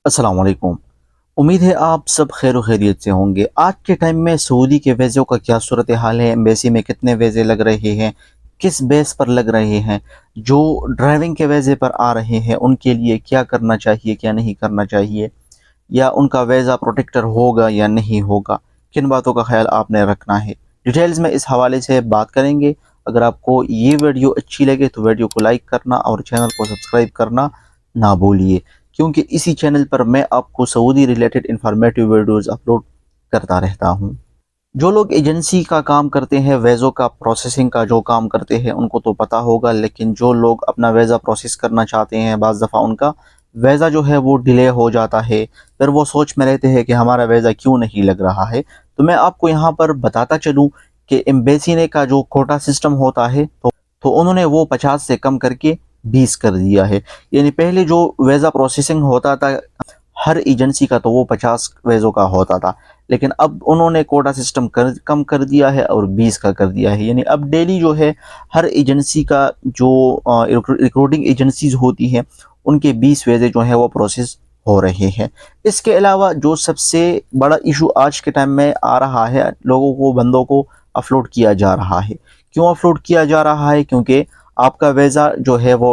अस्सलाम वालेकुम। उम्मीद है आप सब खैर व खैरियत से होंगे। आज के टाइम में सऊदी के वीज़ों का क्या सूरत हाल है, एम्बेसी में कितने वीज़े लग रहे हैं, किस बेस पर लग रहे हैं, जो ड्राइविंग के वीज़े पर आ रहे हैं उनके लिए क्या करना चाहिए क्या नहीं करना चाहिए, या उनका वीज़ा प्रोटेक्टर होगा या नहीं होगा, किन बातों का ख्याल आपने रखना है, डिटेल्स में इस हवाले से बात करेंगे। अगर आपको ये वीडियो अच्छी लगे तो वीडियो को लाइक करना और चैनल को सब्सक्राइब करना ना भूलिए, क्योंकि इसी चैनल पर मैं आपको Saudi related informative videos upload करता रहता हूं। जो लोग एजेंसी का काम करते हैं, वीज़ों का प्रोसेसिंग का जो काम करते हैं, उनको तो पता होगा, लेकिन जो लोग अपना वीज़ा प्रोसेस करना चाहते हैं, बाज़ दफ़ा उनका वीज़ा जो है वो डिले हो जाता है, फिर वो सोच में रहते हैं कि हमारा वीज़ा क्यों नहीं लग रहा है। तो मैं आपको यहाँ पर बताता चलूँ कि एम्बेसी ने का जो कोटा सिस्टम होता है तो उन्होंने वो 50 से कम करके 20 कर दिया है। यानी पहले जो वीज़ा प्रोसेसिंग होता था हर एजेंसी का, तो वो 50 वीज़ों का होता था, लेकिन अब उन्होंने कोटा सिस्टम कम कर दिया है और 20 का कर दिया है। यानी अब डेली जो है हर एजेंसी का जो रिक्रूटिंग एजेंसीज होती हैं उनके 20 वीज़े जो हैं वो प्रोसेस हो रहे हैं। इसके अलावा जो सबसे बड़ा इशू आज के टाइम में आ रहा है, लोगों को बंदों को अपलोड किया जा रहा है। क्यों अपलोड किया जा रहा है? क्योंकि आपका वीज़ा जो है वो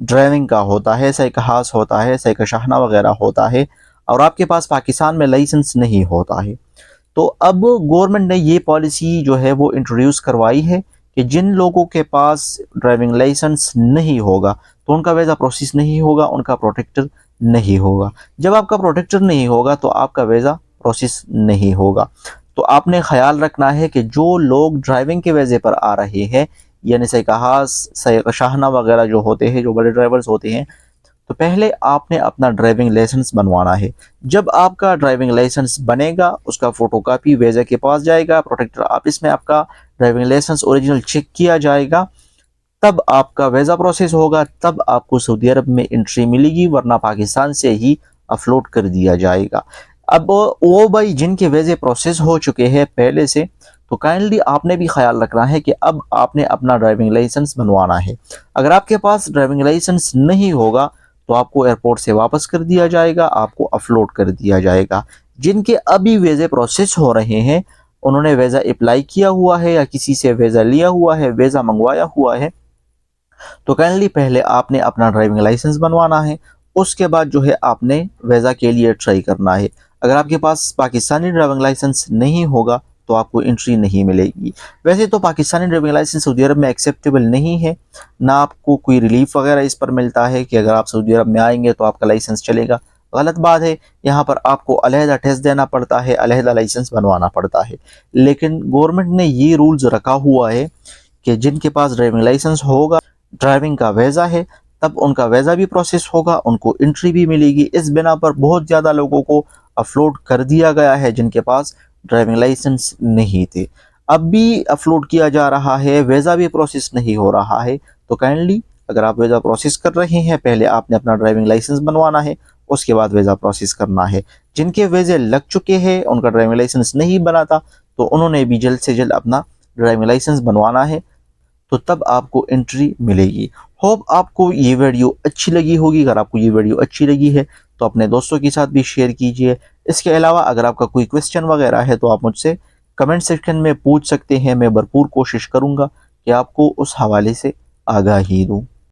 ड्राइविंग का होता है, सैकहास होता है, सैकशाहना वगैरह होता है, और आपके पास पाकिस्तान में लाइसेंस नहीं होता है। तो अब गवर्नमेंट ने ये पॉलिसी जो है वो इंट्रोड्यूस करवाई है कि जिन लोगों के पास ड्राइविंग लाइसेंस नहीं होगा तो उनका वीज़ा प्रोसेस नहीं होगा, उनका प्रोटेक्टर नहीं होगा। जब आपका प्रोटेक्टर नहीं होगा तो आपका वीज़ा प्रोसेस नहीं होगा। तो आपने ख्याल रखना है कि जो लोग ड्राइविंग के वीज़े पर आ रहे हैं, यानी सैकहास, सैकशाहना वगैरह जो होते हैं, जो बड़े ड्राइवर्स होते हैं, तो पहले आपने अपना ड्राइविंग लाइसेंस बनवाना है। जब आपका ड्राइविंग लाइसेंस बनेगा उसका फोटोकॉपी वीज़ा के पास जाएगा, प्रोटेक्टर ऑफिस में आपका ड्राइविंग लाइसेंस ओरिजिनल चेक किया जाएगा, तब आपका वीज़ा प्रोसेस होगा, तब आपको सऊदी अरब में एंट्री मिलेगी, वरना पाकिस्तान से ही अपलोड कर दिया जाएगा। अब वो भाई जिनके वीज़े प्रोसेस हो चुके हैं पहले से, तो काइंडली आपने भी ख्याल रखना है कि अब आपने अपना ड्राइविंग लाइसेंस बनवाना है। अगर आपके पास ड्राइविंग लाइसेंस नहीं होगा तो आपको एयरपोर्ट से वापस कर दिया जाएगा, आपको अपलोड कर दिया जाएगा। जिनके अभी वीज़े प्रोसेस हो रहे हैं, उन्होंने वीज़ा अप्लाई किया हुआ है या किसी से वीज़ा लिया हुआ है, वीज़ा मंगवाया हुआ है, तो काइंडली पहले आपने अपना ड्राइविंग लाइसेंस बनवाना है, उसके बाद जो है आपने वीज़ा के लिए ट्राई करना है। अगर आपके पास पाकिस्तानी ड्राइविंग लाइसेंस नहीं होगा तो आपको एंट्री नहीं मिलेगी। वैसे तो पाकिस्तानी ड्राइविंग लाइसेंस सऊदी अरब में एक्सेप्टेबल नहीं है, ना आपको कोई रिलीफ वगैरह इस पर मिलता है कि अगर आप सऊदी अरब में आएंगे तो आपका लाइसेंस चलेगा। गलत बात है। यहाँ पर आपको अलहदा टेस्ट देना पड़ता है, अलहदा लाइसेंस बनवाना पड़ता है। लेकिन गवर्नमेंट ने ये रूल्स रखा हुआ है कि जिनके पास ड्राइविंग लाइसेंस होगा, ड्राइविंग का वीज़ा है, तब उनका वीज़ा भी प्रोसेस होगा, उनको एंट्री भी मिलेगी। इस बिना पर बहुत ज़्यादा लोगों को अपलोड कर दिया गया है जिनके पास ड्राइविंग लाइसेंस नहीं थे। अब भी अपलोड किया जा रहा है, वीज़ा भी प्रोसेस नहीं हो रहा है। तो काइंडली अगर आप वीज़ा प्रोसेस कर रहे हैं, पहले आपने अपना ड्राइविंग लाइसेंस बनवाना है, उसके बाद वीज़ा प्रोसेस करना है। जिनके वीज़े लग चुके हैं, उनका ड्राइविंग लाइसेंस नहीं बना था, तो उन्होंने भी जल्द से जल्द अपना ड्राइविंग लाइसेंस बनवाना है, तो तब आपको एंट्री मिलेगी। होप आपको ये वीडियो अच्छी लगी होगी। अगर आपको ये वीडियो अच्छी लगी है तो अपने दोस्तों के साथ भी शेयर कीजिए। इसके अलावा अगर आपका कोई क्वेश्चन वगैरह है तो आप मुझसे कमेंट सेक्शन में पूछ सकते हैं। मैं भरपूर कोशिश करूंगा कि आपको उस हवाले से आगाही दूं।